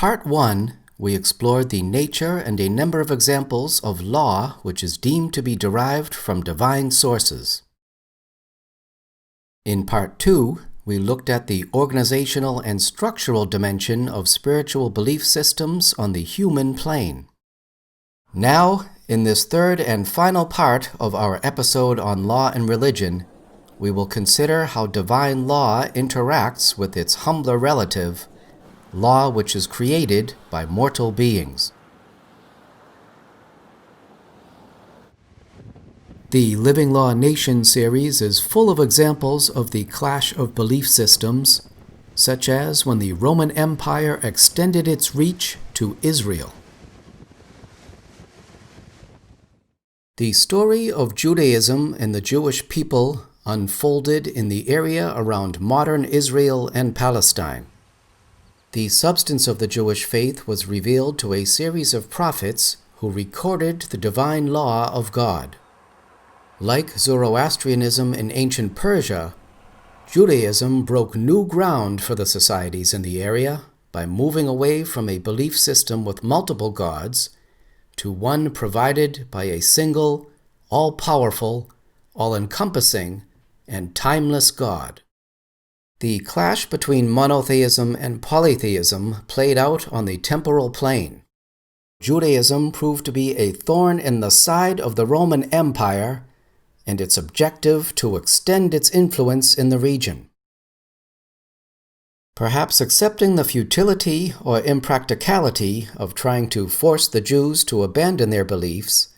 Part 1, we explored the nature and a number of examples of law which is deemed to be derived from divine sources. In Part 2, we looked at the organizational and structural dimension of spiritual belief systems on the human plane. Now, in this third and final part of our episode on law and religion, we will consider how divine law interacts with its humbler relative, law which is created by mortal beings. The Living Law Nation series is full of examples of the clash of belief systems, such as when the Roman Empire extended its reach to Israel. The story of Judaism and the Jewish people unfolded in the area around modern Israel and Palestine. The substance of the Jewish faith was revealed to a series of prophets who recorded the divine law of God. Like Zoroastrianism in ancient Persia, Judaism broke new ground for the societies in the area by moving away from a belief system with multiple gods to one provided by a single, all-powerful, all-encompassing, and timeless God. The clash between monotheism and polytheism played out on the temporal plane. Judaism proved to be a thorn in the side of the Roman Empire and its objective to extend its influence in the region. Perhaps accepting the futility or impracticality of trying to force the Jews to abandon their beliefs,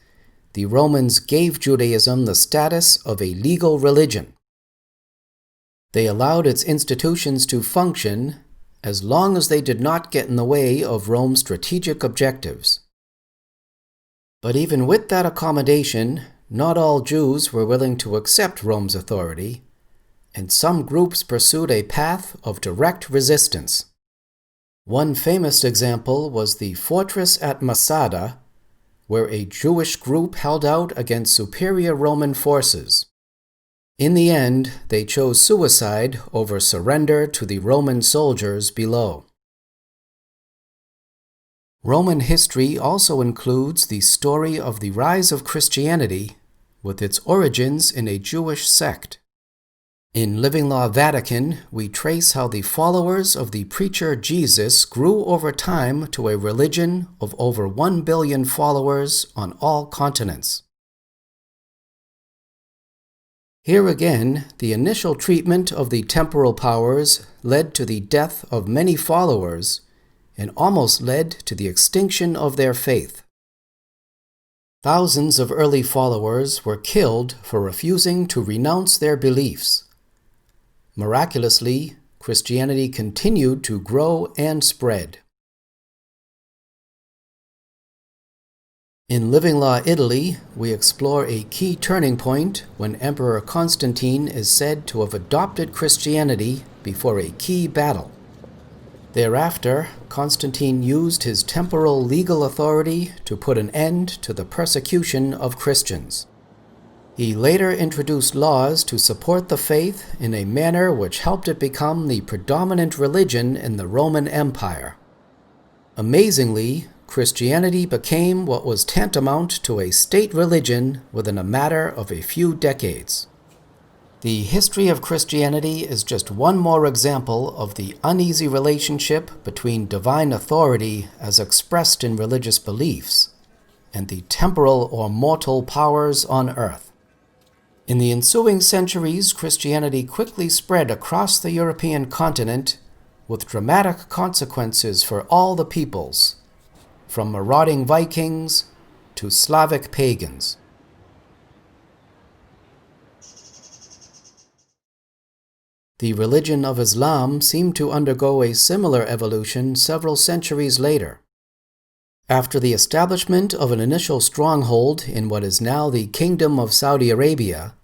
the Romans gave Judaism the status of a legal religion. They allowed its institutions to function as long as they did not get in the way of Rome's strategic objectives. But even with that accommodation, not all Jews were willing to accept Rome's authority, and some groups pursued a path of direct resistance. One famous example was the fortress at Masada, where a Jewish group held out against superior Roman forces. In the end, they chose suicide over surrender to the Roman soldiers below. Roman history also includes the story of the rise of Christianity, with its origins in a Jewish sect. In Living Law Vatican, we trace how the followers of the preacher Jesus grew over time to a religion of over 1 billion followers on all continents. Here again, the initial treatment of the temporal powers led to the death of many followers and almost led to the extinction of their faith. Thousands of early followers were killed for refusing to renounce their beliefs. Miraculously, Christianity continued to grow and spread. In Living Law Italy, we explore a key turning point when Emperor Constantine is said to have adopted Christianity before a key battle. Thereafter, Constantine used his temporal legal authority to put an end to the persecution of Christians. He later introduced laws to support the faith in a manner which helped it become the predominant religion in the Roman Empire. Amazingly, Christianity became what was tantamount to a state religion within a matter of a few decades. The history of Christianity is just one more example of the uneasy relationship between divine authority as expressed in religious beliefs and the temporal or mortal powers on earth. In the ensuing centuries, Christianity quickly spread across the European continent with dramatic consequences for all the peoples, from marauding Vikings to Slavic pagans. The religion of Islam seemed to undergo a similar evolution several centuries later. After the establishment of an initial stronghold in what is now the Kingdom of Saudi Arabia,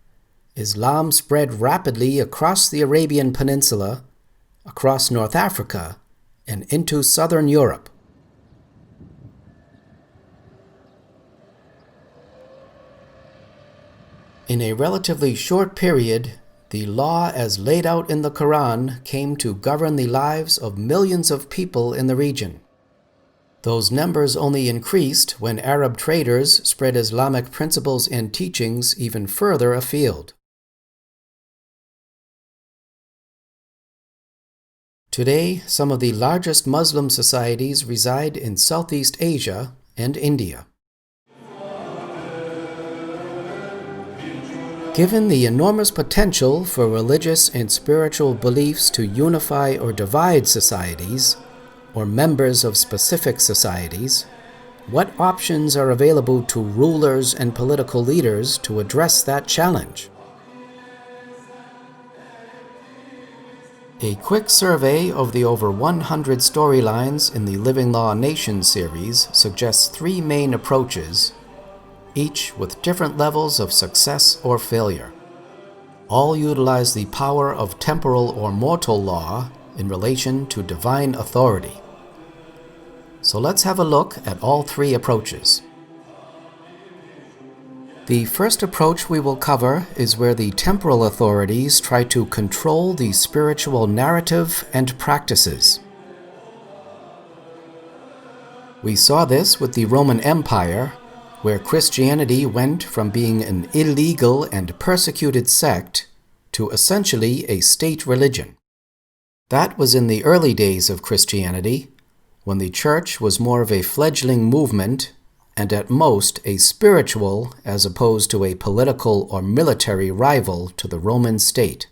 Islam spread rapidly across the Arabian Peninsula, across North Africa, and into southern Europe. In a relatively short period, the law as laid out in the Quran came to govern the lives of millions of people in the region. Those numbers only increased when Arab traders spread Islamic principles and teachings even further afield. Today, some of the largest Muslim societies reside in Southeast Asia and India. Given the enormous potential for religious and spiritual beliefs to unify or divide societies, or members of specific societies, what options are available to rulers and political leaders to address that challenge? A quick survey of the over 100 storylines in the Living Law Nation series suggests three main approaches, each with different levels of success or failure. All utilize the power of temporal or mortal law in relation to divine authority. So let's have a look at all three approaches. The first approach we will cover is where the temporal authorities try to control the spiritual narrative and practices. We saw this with the Roman Empire, where Christianity went from being an illegal and persecuted sect to essentially a state religion. That was in the early days of Christianity, when the church was more of a fledgling movement and at most a spiritual as opposed to a political or military rival to the Roman state.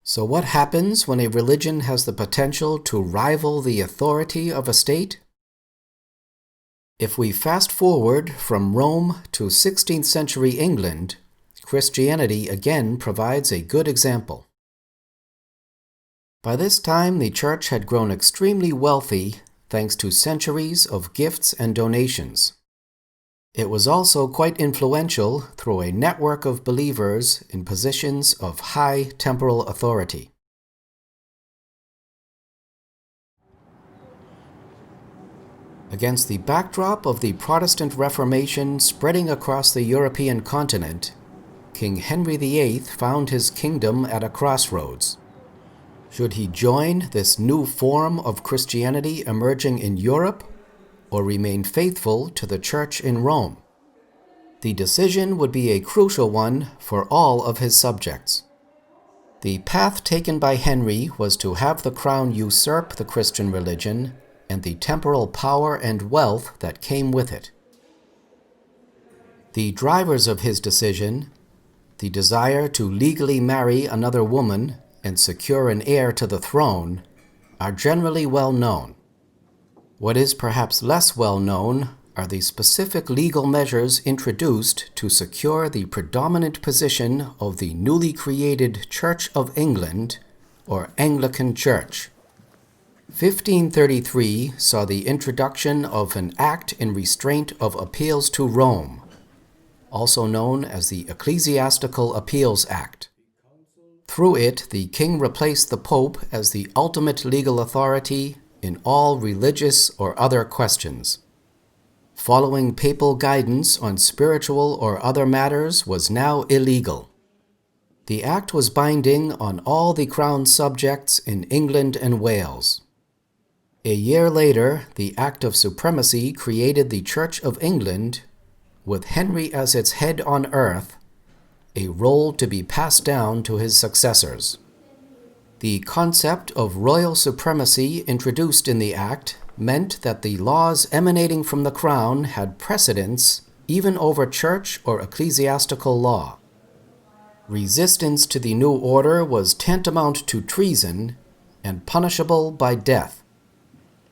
So what happens when a religion has the potential to rival the authority of a state? If we fast forward from Rome to 16th century England, Christianity again provides a good example. By this time, the church had grown extremely wealthy thanks to centuries of gifts and donations. It was also quite influential through a network of believers in positions of high temporal authority. Against the backdrop of the Protestant Reformation spreading across the European continent, King Henry VIII found his kingdom at a crossroads. Should he join this new form of Christianity emerging in Europe, or remain faithful to the Church in Rome? The decision would be a crucial one for all of his subjects. The path taken by Henry was to have the crown usurp the Christian religion and the temporal power and wealth that came with it. The drivers of his decision, the desire to legally marry another woman and secure an heir to the throne, are generally well known. What is perhaps less well known are the specific legal measures introduced to secure the predominant position of the newly created Church of England, or Anglican Church. 1533 saw the introduction of an Act in Restraint of Appeals to Rome, also known as the Ecclesiastical Appeals Act. Through it, the king replaced the Pope as the ultimate legal authority in all religious or other questions. Following papal guidance on spiritual or other matters was now illegal. The act was binding on all the crown subjects in England and Wales. A year later, the Act of Supremacy created the Church of England, with Henry as its head on earth, a role to be passed down to his successors. The concept of royal supremacy introduced in the Act meant that the laws emanating from the crown had precedence even over church or ecclesiastical law. Resistance to the new order was tantamount to treason and punishable by death.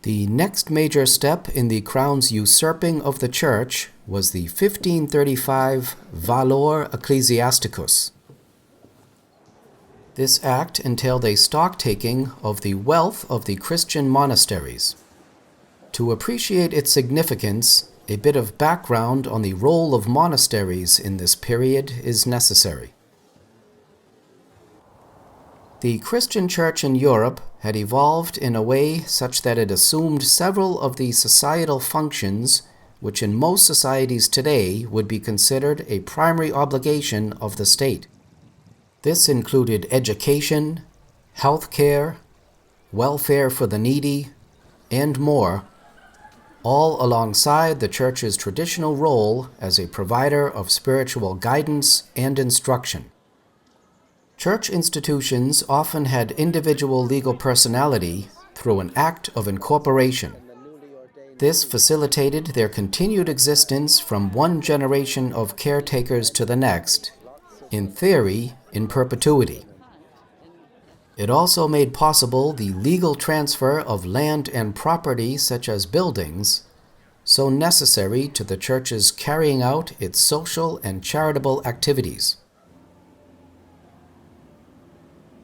The next major step in the crown's usurping of the church was the 1535 Valor Ecclesiasticus. This act entailed a stocktaking of the wealth of the Christian monasteries. To appreciate its significance, a bit of background on the role of monasteries in this period is necessary. The Christian church in Europe had evolved in a way such that it assumed several of the societal functions which in most societies today would be considered a primary obligation of the state. This included education, health care, welfare for the needy, and more, all alongside the Church's traditional role as a provider of spiritual guidance and instruction. Church institutions often had individual legal personality through an act of incorporation. This facilitated their continued existence from one generation of caretakers to the next, in theory, in perpetuity. It also made possible the legal transfer of land and property such as buildings, so necessary to the Church's carrying out its social and charitable activities.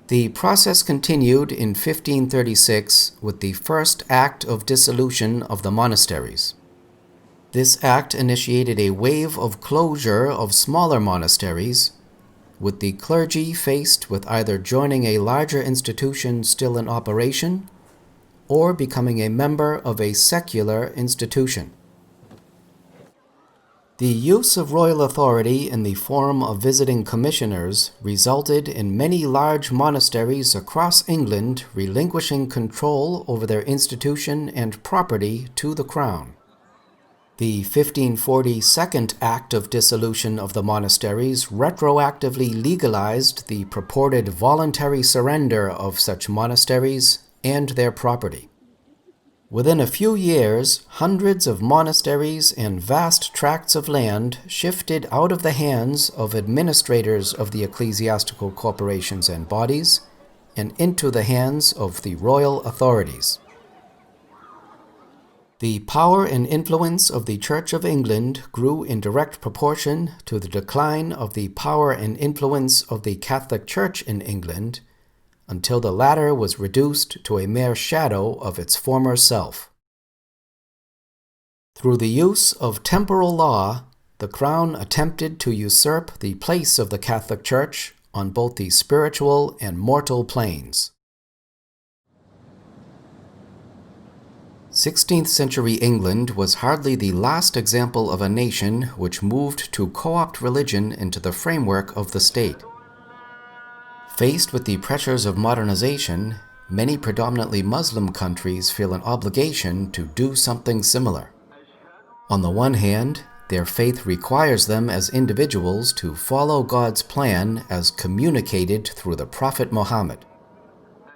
The process continued in 1536 with the first Act of Dissolution of the monasteries. This act initiated a wave of closure of smaller monasteries, with the clergy faced with either joining a larger institution still in operation or becoming a member of a secular institution. The use of royal authority in the form of visiting commissioners resulted in many large monasteries across England relinquishing control over their institution and property to the Crown. The 1540 Second Act of Dissolution of the monasteries retroactively legalized the purported voluntary surrender of such monasteries and their property. Within a few years, hundreds of monasteries and vast tracts of land shifted out of the hands of administrators of the ecclesiastical corporations and bodies and into the hands of the royal authorities. The power and influence of the Church of England grew in direct proportion to the decline of the power and influence of the Catholic Church in England, until the latter was reduced to a mere shadow of its former self. Through the use of temporal law, the Crown attempted to usurp the place of the Catholic Church on both the spiritual and mortal planes. 16th century England was hardly the last example of a nation which moved to co-opt religion into the framework of the state. Faced with the pressures of modernization, many predominantly Muslim countries feel an obligation to do something similar. On the one hand, their faith requires them as individuals to follow God's plan as communicated through the Prophet Muhammad.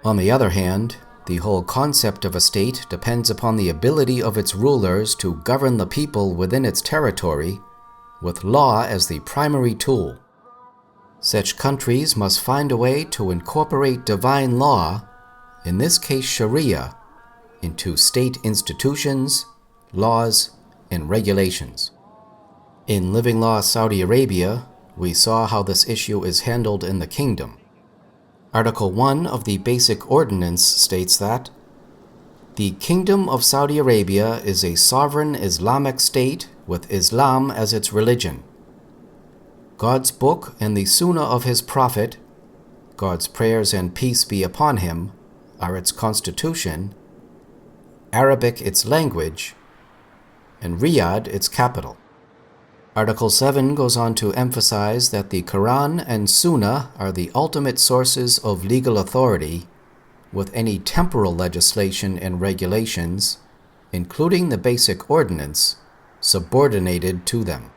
On the other hand, the whole concept of a state depends upon the ability of its rulers to govern the people within its territory, with law as the primary tool. Such countries must find a way to incorporate divine law, in this case Sharia, into state institutions, laws, and regulations. In Living Law Saudi Arabia, we saw how this issue is handled in the kingdom. Article 1 of the Basic Ordinance states that the Kingdom of Saudi Arabia is a sovereign Islamic state with Islam as its religion. God's book and the Sunnah of his Prophet, God's prayers and peace be upon him, are its constitution, Arabic its language, and Riyadh its capital. Article 7 goes on to emphasize that the Quran and Sunnah are the ultimate sources of legal authority, with any temporal legislation and regulations, including the Basic Ordinance, subordinated to them.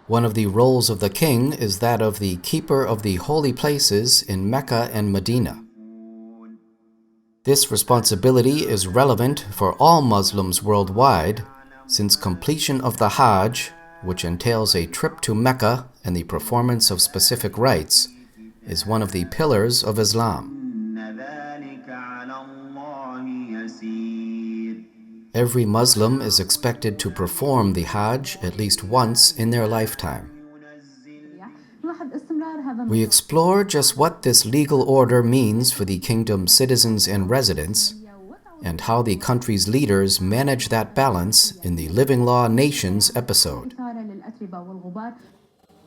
One of the roles of the king is that of the keeper of the holy places in Mecca and Medina. This responsibility is relevant for all Muslims worldwide, since completion of the Hajj, which entails a trip to Mecca and the performance of specific rites, is one of the pillars of Islam. Every Muslim is expected to perform the Hajj at least once in their lifetime. We explore just what this legal order means for the kingdom's citizens and residents, and how the country's leaders manage that balance in the Living Law Nations episode.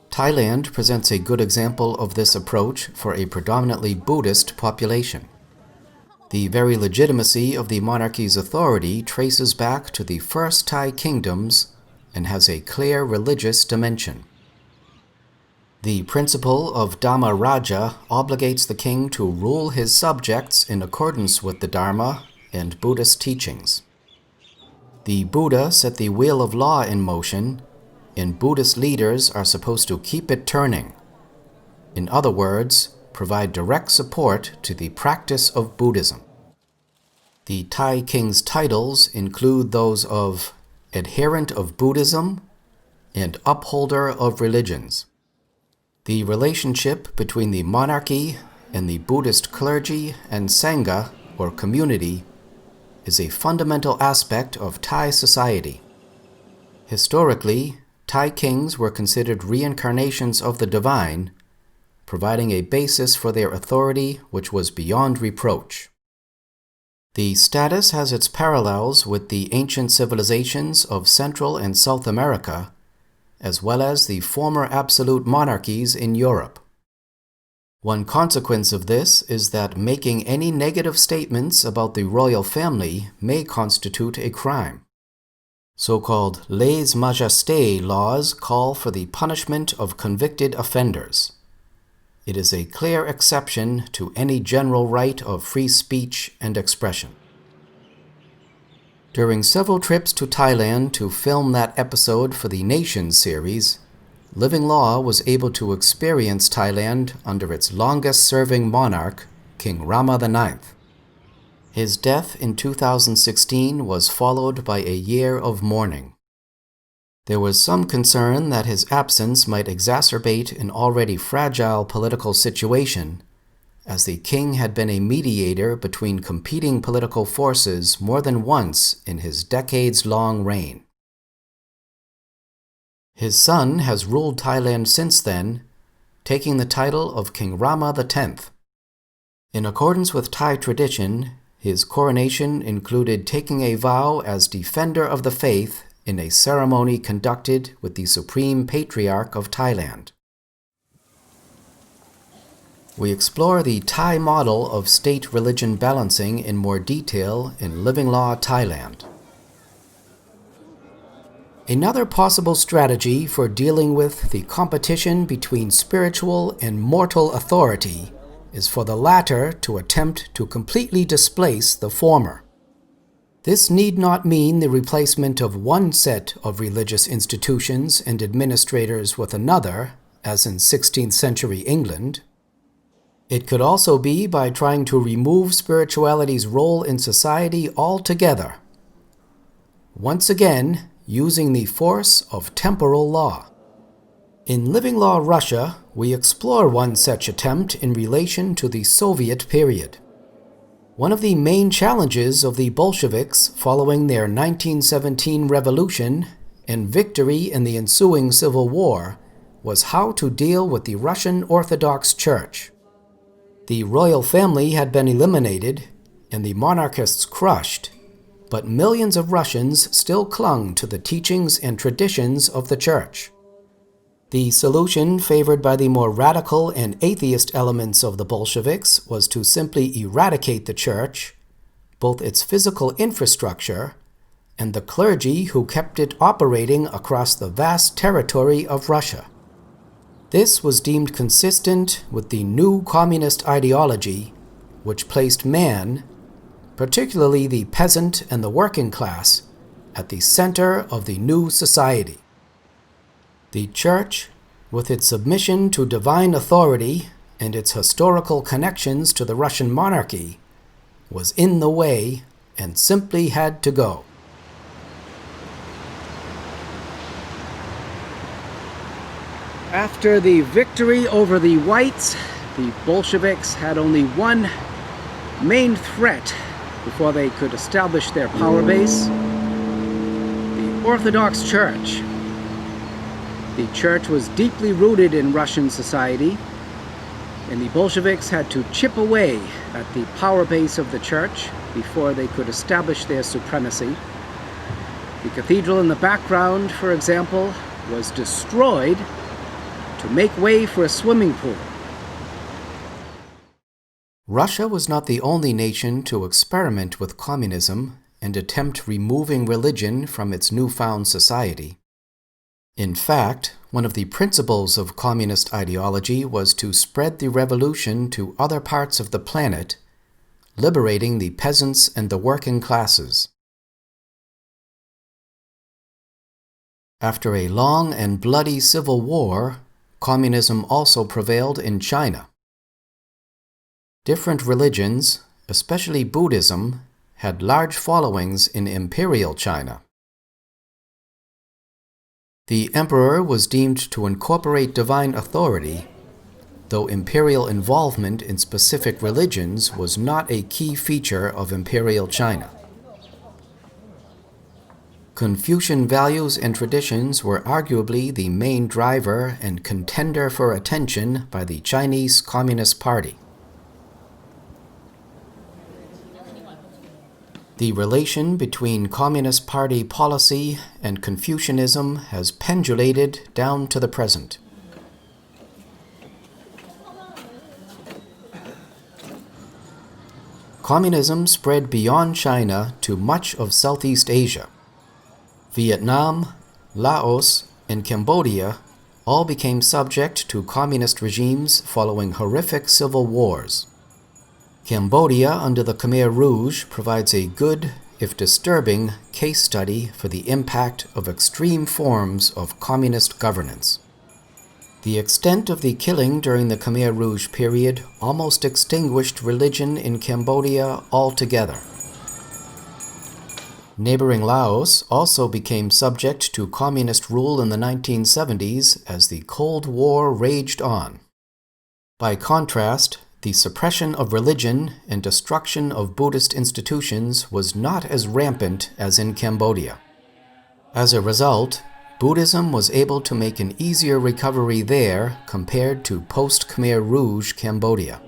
Thailand presents a good example of this approach for a predominantly Buddhist population. The very legitimacy of the monarchy's authority traces back to the first Thai kingdoms and has a clear religious dimension. The principle of Dhamma Raja obligates the king to rule his subjects in accordance with the Dharma and Buddhist teachings. The Buddha set the wheel of law in motion, and Buddhist leaders are supposed to keep it turning. In other words, provide direct support to the practice of Buddhism. The Thai king's titles include those of adherent of Buddhism and upholder of religions. The relationship between the monarchy and the Buddhist clergy and Sangha, or community, is a fundamental aspect of Thai society. Historically, Thai kings were considered reincarnations of the divine, providing a basis for their authority which was beyond reproach. The status has its parallels with the ancient civilizations of Central and South America, as well as the former absolute monarchies in Europe. One consequence of this is that making any negative statements about the royal family may constitute a crime. So-called lèse-majesté laws call for the punishment of convicted offenders. It is a clear exception to any general right of free speech and expression. During several trips to Thailand to film that episode for the Nations series, Living Law was able to experience Thailand under its longest-serving monarch, King Rama IX. His death in 2016 was followed by a year of mourning. There was some concern that his absence might exacerbate an already fragile political situation, as the king had been a mediator between competing political forces more than once in his decades-long reign. His son has ruled Thailand since then, taking the title of King Rama X. In accordance with Thai tradition, his coronation included taking a vow as defender of the faith in a ceremony conducted with the Supreme Patriarch of Thailand. We explore the Thai model of state-religion balancing in more detail in Living Law Thailand. Another possible strategy for dealing with the competition between spiritual and mortal authority is for the latter to attempt to completely displace the former. This need not mean the replacement of one set of religious institutions and administrators with another, as in 16th century England. It could also be by trying to remove spirituality's role in society altogether. Once again, using the force of temporal law. In Living Law Russia, we explore one such attempt in relation to the Soviet period. One of the main challenges of the Bolsheviks following their 1917 revolution and victory in the ensuing civil war was how to deal with the Russian Orthodox Church. The royal family had been eliminated and the monarchists crushed, but millions of Russians still clung to the teachings and traditions of the Church. The solution favored by the more radical and atheist elements of the Bolsheviks was to simply eradicate the Church, both its physical infrastructure and the clergy who kept it operating across the vast territory of Russia. This was deemed consistent with the new communist ideology, which placed man, particularly the peasant and the working class, at the center of the new society. The Church, with its submission to divine authority and its historical connections to the Russian monarchy, was in the way and simply had to go. After the victory over the Whites, the Bolsheviks had only one main threat before they could establish their power base: the Orthodox Church. The Church was deeply rooted in Russian society, and the Bolsheviks had to chip away at the power base of the Church before they could establish their supremacy. The cathedral in the background, for example, was destroyed to make way for a swimming pool. Russia was not the only nation to experiment with communism and attempt removing religion from its newfound society. In fact, one of the principles of communist ideology was to spread the revolution to other parts of the planet, liberating the peasants and the working classes. After a long and bloody civil war, communism also prevailed in China. Different religions, especially Buddhism, had large followings in imperial China. The emperor was deemed to incorporate divine authority, though imperial involvement in specific religions was not a key feature of imperial China. Confucian values and traditions were arguably the main driver and contender for attention by the Chinese Communist Party. The relation between Communist Party policy and Confucianism has pendulated down to the present. Communism spread beyond China to much of Southeast Asia. Vietnam, Laos, and Cambodia all became subject to communist regimes following horrific civil wars. Cambodia under the Khmer Rouge provides a good, if disturbing, case study for the impact of extreme forms of communist governance. The extent of the killing during the Khmer Rouge period almost extinguished religion in Cambodia altogether. Neighboring Laos also became subject to communist rule in the 1970s as the Cold War raged on. By contrast, the suppression of religion and destruction of Buddhist institutions was not as rampant as in Cambodia. As a result, Buddhism was able to make an easier recovery there compared to post-Khmer Rouge Cambodia.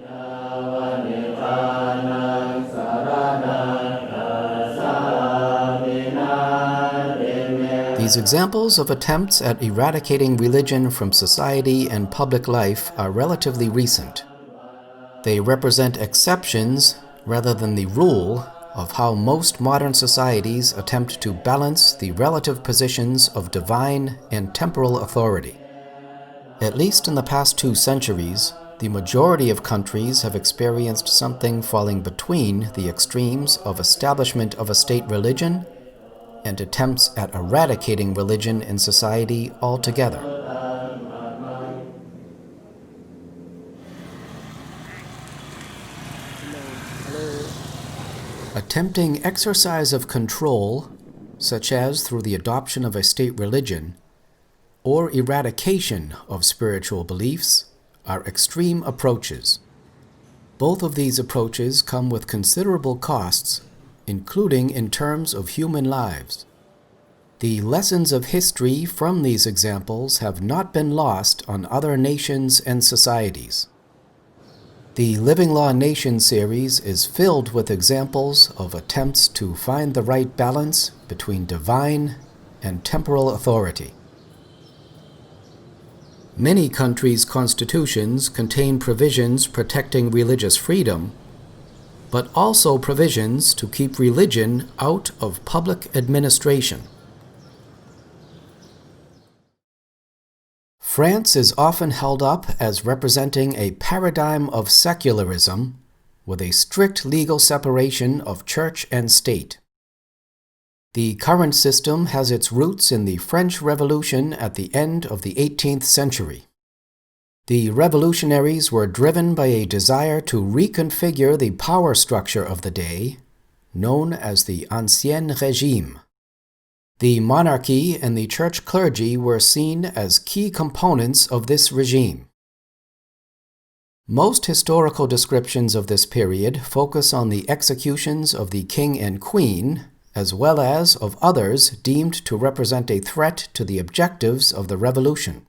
These examples of attempts at eradicating religion from society and public life are relatively recent. They represent exceptions rather than the rule of how most modern societies attempt to balance the relative positions of divine and temporal authority. At least in the past 2 centuries, the majority of countries have experienced something falling between the extremes of establishment of a state religion and attempts at eradicating religion in society altogether. Attempting exercise of control, such as through the adoption of a state religion, or eradication of spiritual beliefs, are extreme approaches. Both of these approaches come with considerable costs, including in terms of human lives. The lessons of history from these examples have not been lost on other nations and societies. The Living Law Nation series is filled with examples of attempts to find the right balance between divine and temporal authority. Many countries' constitutions contain provisions protecting religious freedom, but also provisions to keep religion out of public administration. France is often held up as representing a paradigm of secularism with a strict legal separation of church and state. The current system has its roots in the French Revolution at the end of the 18th century. The revolutionaries were driven by a desire to reconfigure the power structure of the day, known as the Ancien Régime. The monarchy and the church clergy were seen as key components of this regime. Most historical descriptions of this period focus on the executions of the king and queen, as well as of others deemed to represent a threat to the objectives of the revolution.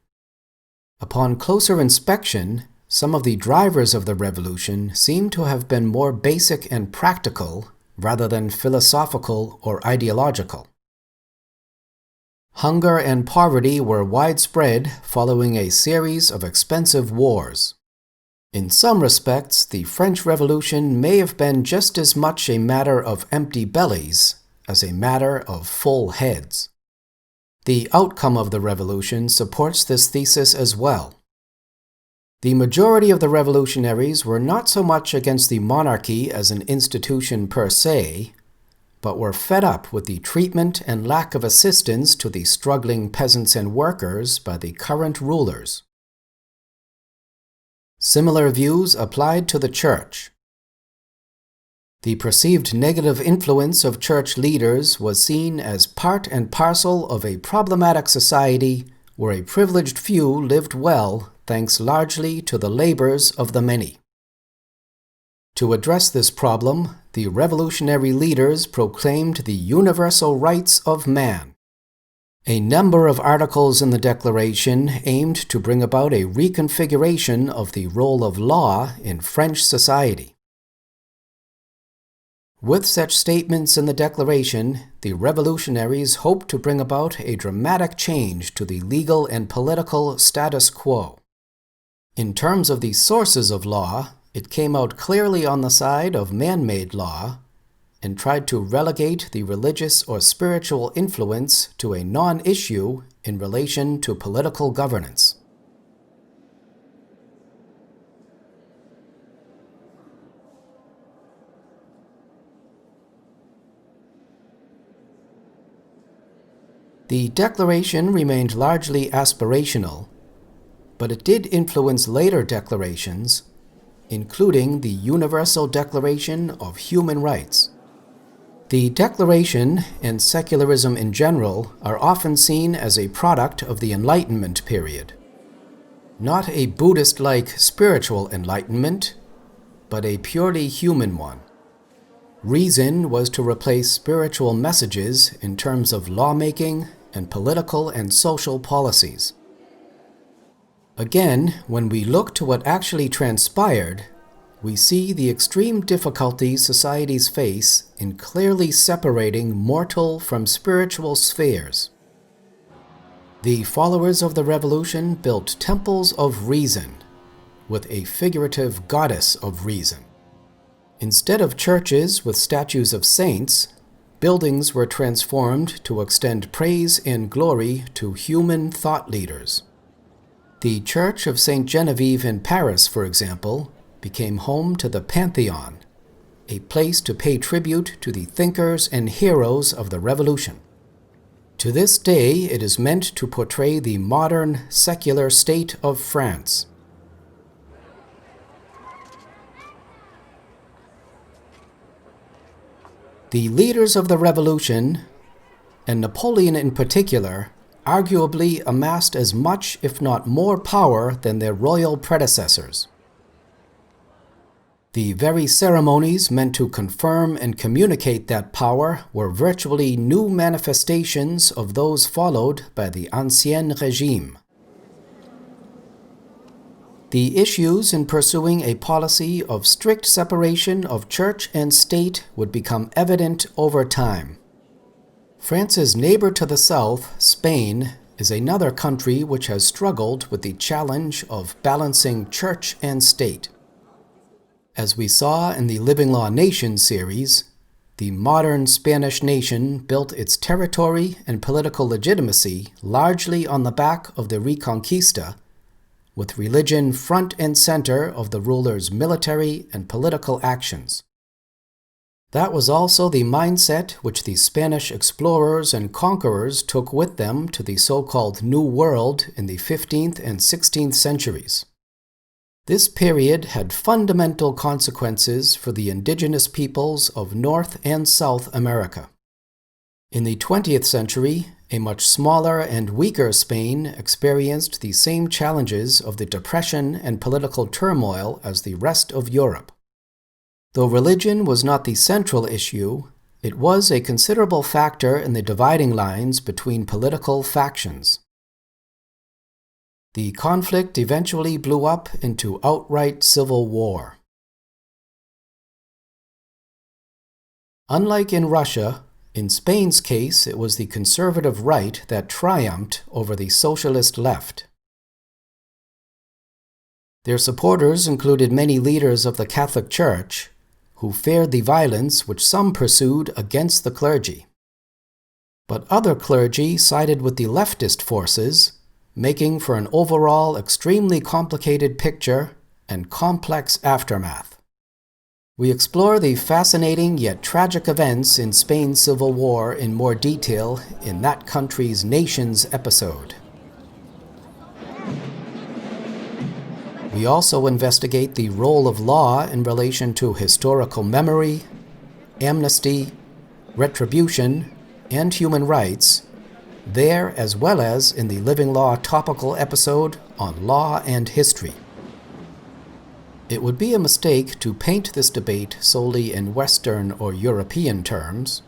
Upon closer inspection, some of the drivers of the revolution seem to have been more basic and practical rather than philosophical or ideological. Hunger and poverty were widespread following a series of expensive wars. In some respects, the French Revolution may have been just as much a matter of empty bellies as a matter of full heads. The outcome of the revolution supports this thesis as well. The majority of the revolutionaries were not so much against the monarchy as an institution per se, but were fed up with the treatment and lack of assistance to the struggling peasants and workers by the current rulers. Similar views applied to the church. The perceived negative influence of church leaders was seen as part and parcel of a problematic society where a privileged few lived well thanks largely to the labors of the many. To address this problem, the revolutionary leaders proclaimed the universal rights of man. A number of articles in the Declaration aimed to bring about a reconfiguration of the role of law in French society. With such statements in the Declaration, the revolutionaries hoped to bring about a dramatic change to the legal and political status quo. In terms of the sources of law, it came out clearly on the side of man-made law and tried to relegate the religious or spiritual influence to a non-issue in relation to political governance. The Declaration remained largely aspirational, but it did influence later declarations, including the Universal Declaration of Human Rights. The Declaration and secularism in general are often seen as a product of the Enlightenment period. Not a Buddhist-like spiritual enlightenment, but a purely human one. Reason was to replace spiritual messages in terms of lawmaking and political and social policies. Again, when we look to what actually transpired, we see the extreme difficulties societies face in clearly separating mortal from spiritual spheres. The followers of the revolution built temples of reason, with a figurative goddess of reason. Instead of churches with statues of saints, buildings were transformed to extend praise and glory to human thought leaders. The Church of St. Genevieve in Paris, for example, became home to the Pantheon, a place to pay tribute to the thinkers and heroes of the Revolution. To this day, it is meant to portray the modern, secular state of France. The leaders of the Revolution, and Napoleon in particular, arguably amassed as much, if not more, power than their royal predecessors. The very ceremonies meant to confirm and communicate that power were virtually new manifestations of those followed by the Ancien Régime. The issues in pursuing a policy of strict separation of church and state would become evident over time. France's neighbor to the south, Spain, is another country which has struggled with the challenge of balancing church and state. As we saw in the Living Law Nation series, the modern Spanish nation built its territory and political legitimacy largely on the back of the Reconquista, with religion front and center of the ruler's military and political actions. That was also the mindset which the Spanish explorers and conquerors took with them to the so-called New World in the 15th and 16th centuries. This period had fundamental consequences for the indigenous peoples of North and South America. In the 20th century, a much smaller and weaker Spain experienced the same challenges of the Depression and political turmoil as the rest of Europe. Though religion was not the central issue, it was a considerable factor in the dividing lines between political factions. The conflict eventually blew up into outright civil war. Unlike in Russia, in Spain's case, it was the conservative right that triumphed over the socialist left. Their supporters included many leaders of the Catholic Church, who feared the violence which some pursued against the clergy. But other clergy sided with the leftist forces, making for an overall extremely complicated picture and complex aftermath. We explore the fascinating yet tragic events in Spain's Civil War in more detail in that country's Nations episode. We also investigate the role of law in relation to historical memory, amnesty, retribution, and human rights, there as well as in the Living Law Topical episode on law and history. It would be a mistake to paint this debate solely in Western or European terms.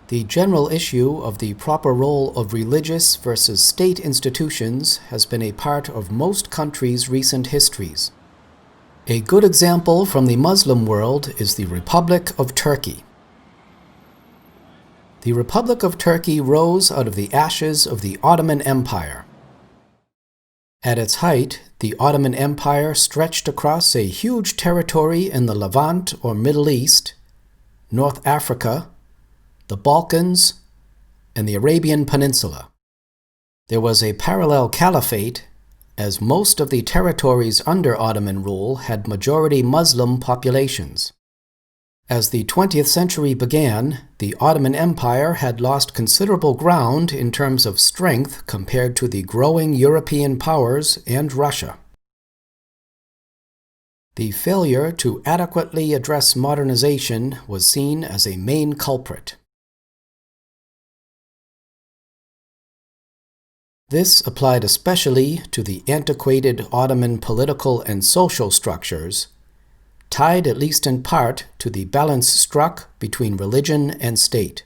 The general issue of the proper role of religious versus state institutions has been a part of most countries' recent histories. A good example from the Muslim world is the Republic of Turkey. The Republic of Turkey rose out of the ashes of the Ottoman Empire. At its height, the Ottoman Empire stretched across a huge territory in the Levant or Middle East, North Africa, the Balkans, and the Arabian Peninsula. There was a parallel caliphate, as most of the territories under Ottoman rule had majority Muslim populations. As the 20th century began, the Ottoman Empire had lost considerable ground in terms of strength compared to the growing European powers and Russia. The failure to adequately address modernization was seen as a main culprit. This applied especially to the antiquated Ottoman political and social structures, tied at least in part to the balance struck between religion and state.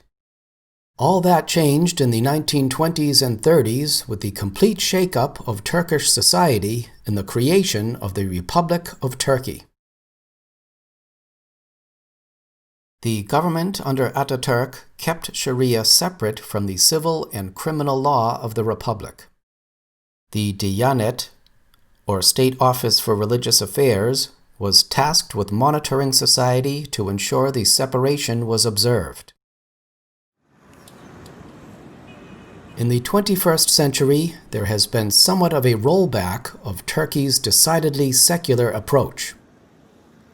All that changed in the 1920s and 30s with the complete shake-up of Turkish society and the creation of the Republic of Turkey. The government under Ataturk kept Sharia separate from the civil and criminal law of the Republic. The Diyanet, or State Office for Religious Affairs, was tasked with monitoring society to ensure the separation was observed. In the 21st century, there has been somewhat of a rollback of Turkey's decidedly secular approach.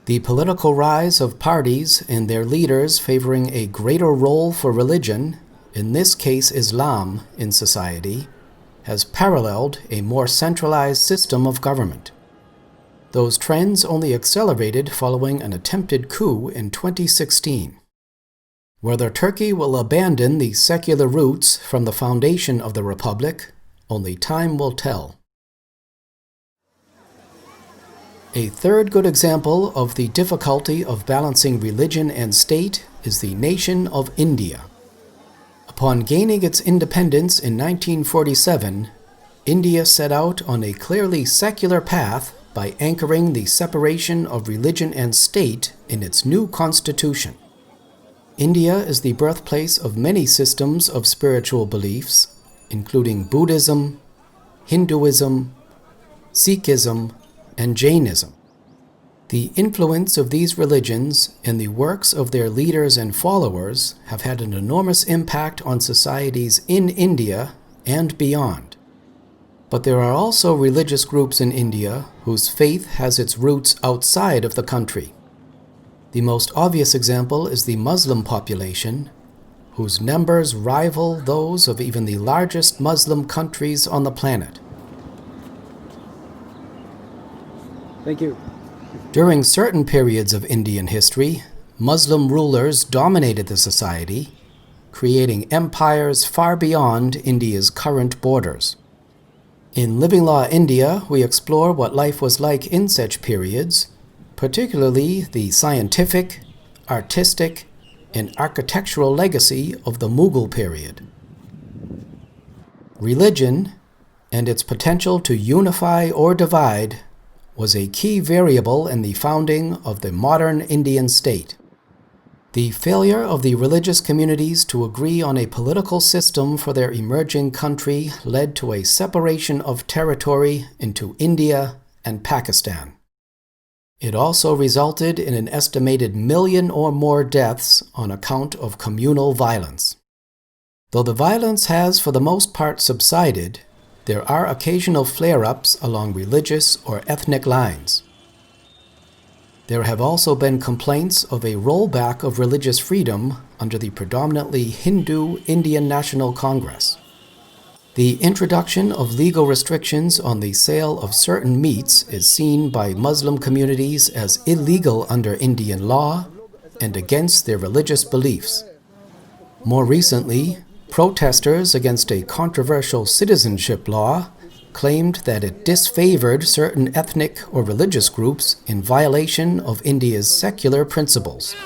The political rise of parties and their leaders favoring a greater role for religion, in this case Islam, in society, has paralleled a more centralized system of government. Those trends only accelerated following an attempted coup in 2016. Whether Turkey will abandon the secular roots from the foundation of the Republic, only time will tell. A third good example of the difficulty of balancing religion and state is the nation of India. Upon gaining its independence in 1947, India set out on a clearly secular path by anchoring the separation of religion and state in its new constitution. India is the birthplace of many systems of spiritual beliefs, including Buddhism, Hinduism, Sikhism, and Jainism. The influence of these religions and the works of their leaders and followers have had an enormous impact on societies in India and beyond. But there are also religious groups in India whose faith has its roots outside of the country. The most obvious example is the Muslim population, whose numbers rival those of even the largest Muslim countries on the planet. Thank you. During certain periods of Indian history, Muslim rulers dominated the society, creating empires far beyond India's current borders. In Living Law India, we explore what life was like in such periods, particularly the scientific, artistic, and architectural legacy of the Mughal period. Religion, and its potential to unify or divide, was a key variable in the founding of the modern Indian state. The failure of the religious communities to agree on a political system for their emerging country led to a separation of territory into India and Pakistan. It also resulted in an estimated 1 million or more deaths on account of communal violence. Though the violence has for the most part subsided, there are occasional flare-ups along religious or ethnic lines. There have also been complaints of a rollback of religious freedom under the predominantly Hindu Indian National Congress. The introduction of legal restrictions on the sale of certain meats is seen by Muslim communities as illegal under Indian law and against their religious beliefs. More recently, protesters against a controversial citizenship law claimed that it disfavored certain ethnic or religious groups in violation of India's secular principles.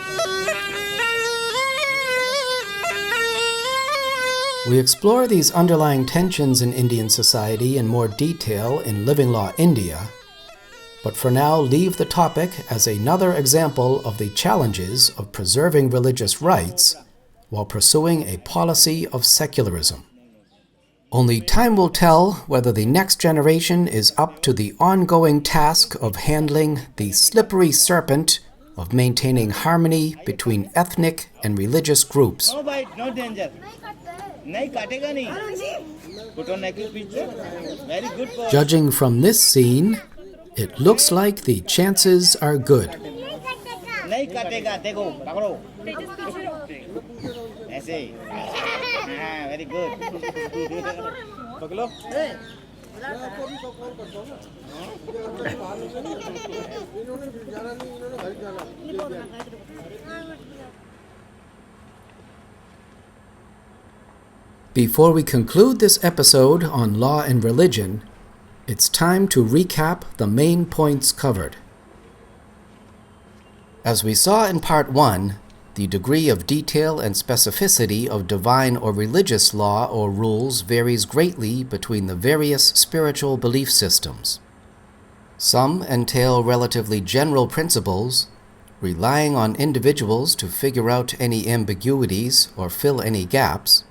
We explore these underlying tensions in Indian society in more detail in Living Law India, but for now leave the topic as another example of the challenges of preserving religious rights while pursuing a policy of secularism. Only time will tell whether the next generation is up to the ongoing task of handling the slippery serpent of maintaining harmony between ethnic and religious groups. No bite, no danger. नहीं काटेगा नहीं. Put on naked picture. Very good for. Judging from this scene, it looks like the chances are good. नहीं काटेगा, देखो, पकड़ो. ऐसे. हाँ, very good. पकड़ो. Before we conclude this episode on law and religion, it's time to recap the main points covered. As we saw in Part 1, the degree of detail and specificity of divine or religious law or rules varies greatly between the various spiritual belief systems. Some entail relatively general principles, relying on individuals to figure out any ambiguities or fill any gaps.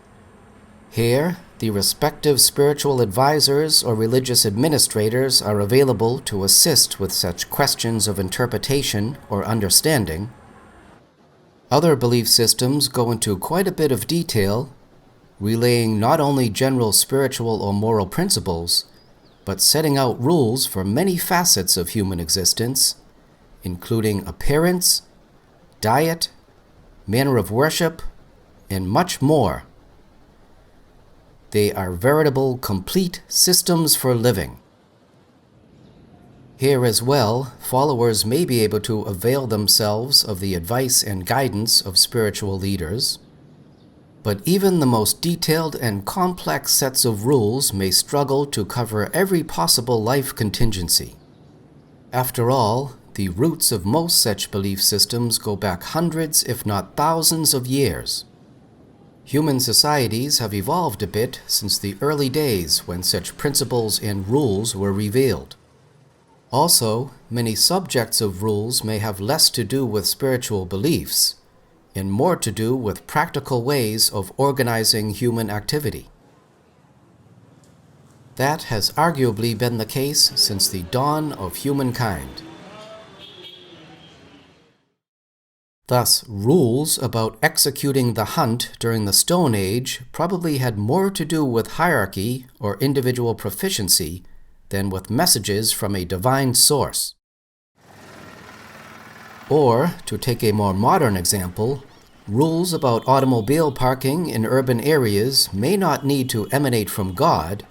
Here, the respective spiritual advisors or religious administrators are available to assist with such questions of interpretation or understanding. Other belief systems go into quite a bit of detail, relaying not only general spiritual or moral principles, but setting out rules for many facets of human existence, including appearance, diet, manner of worship, and much more. They are veritable complete systems for living. Here as well, followers may be able to avail themselves of the advice and guidance of spiritual leaders. But even the most detailed and complex sets of rules may struggle to cover every possible life contingency. After all, the roots of most such belief systems go back hundreds, if not thousands of years. Human societies have evolved a bit since the early days when such principles and rules were revealed. Also, many subjects of rules may have less to do with spiritual beliefs and more to do with practical ways of organizing human activity. That has arguably been the case since the dawn of humankind. Thus, rules about executing the hunt during the Stone Age probably had more to do with hierarchy or individual proficiency than with messages from a divine source. Or, to take a more modern example, rules about automobile parking in urban areas may not need to emanate from God,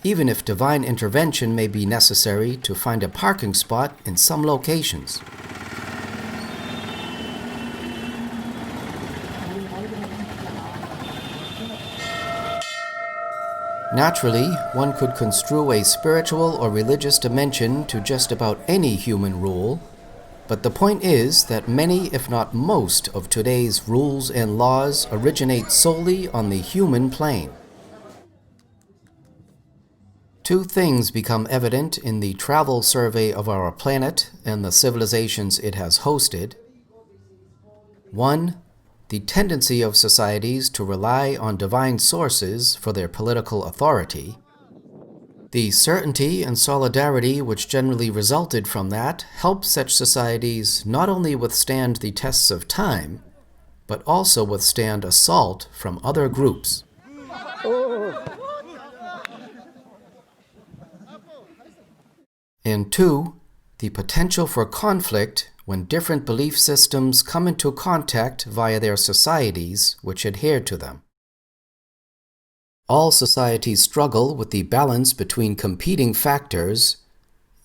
even if divine intervention may be necessary to find a parking spot in some locations. Naturally, one could construe a spiritual or religious dimension to just about any human rule, but the point is that many, if not most, of today's rules and laws originate solely on the human plane. Two things become evident in the travel survey of our planet and the civilizations it has hosted. One, the tendency of societies to rely on divine sources for their political authority. The certainty and solidarity which generally resulted from that helped such societies not only withstand the tests of time, but also withstand assault from other groups. And 2, the potential for conflict when different belief systems come into contact via their societies which adhere to them. All societies struggle with the balance between competing factors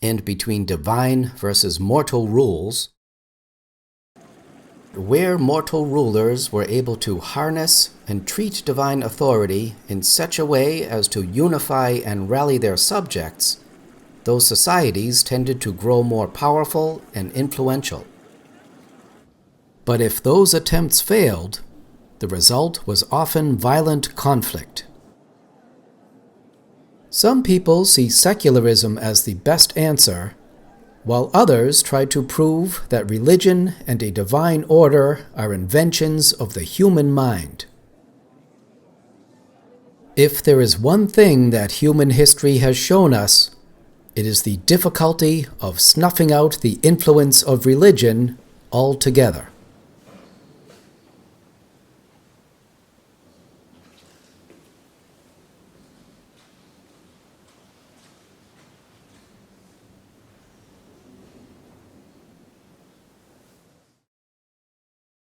and between divine versus mortal rules. Where mortal rulers were able to harness and treat divine authority in such a way as to unify and rally their subjects, those societies tended to grow more powerful and influential. But if those attempts failed, the result was often violent conflict. Some people see secularism as the best answer, while others try to prove that religion and a divine order are inventions of the human mind. If there is one thing that human history has shown us, it is the difficulty of snuffing out the influence of religion altogether.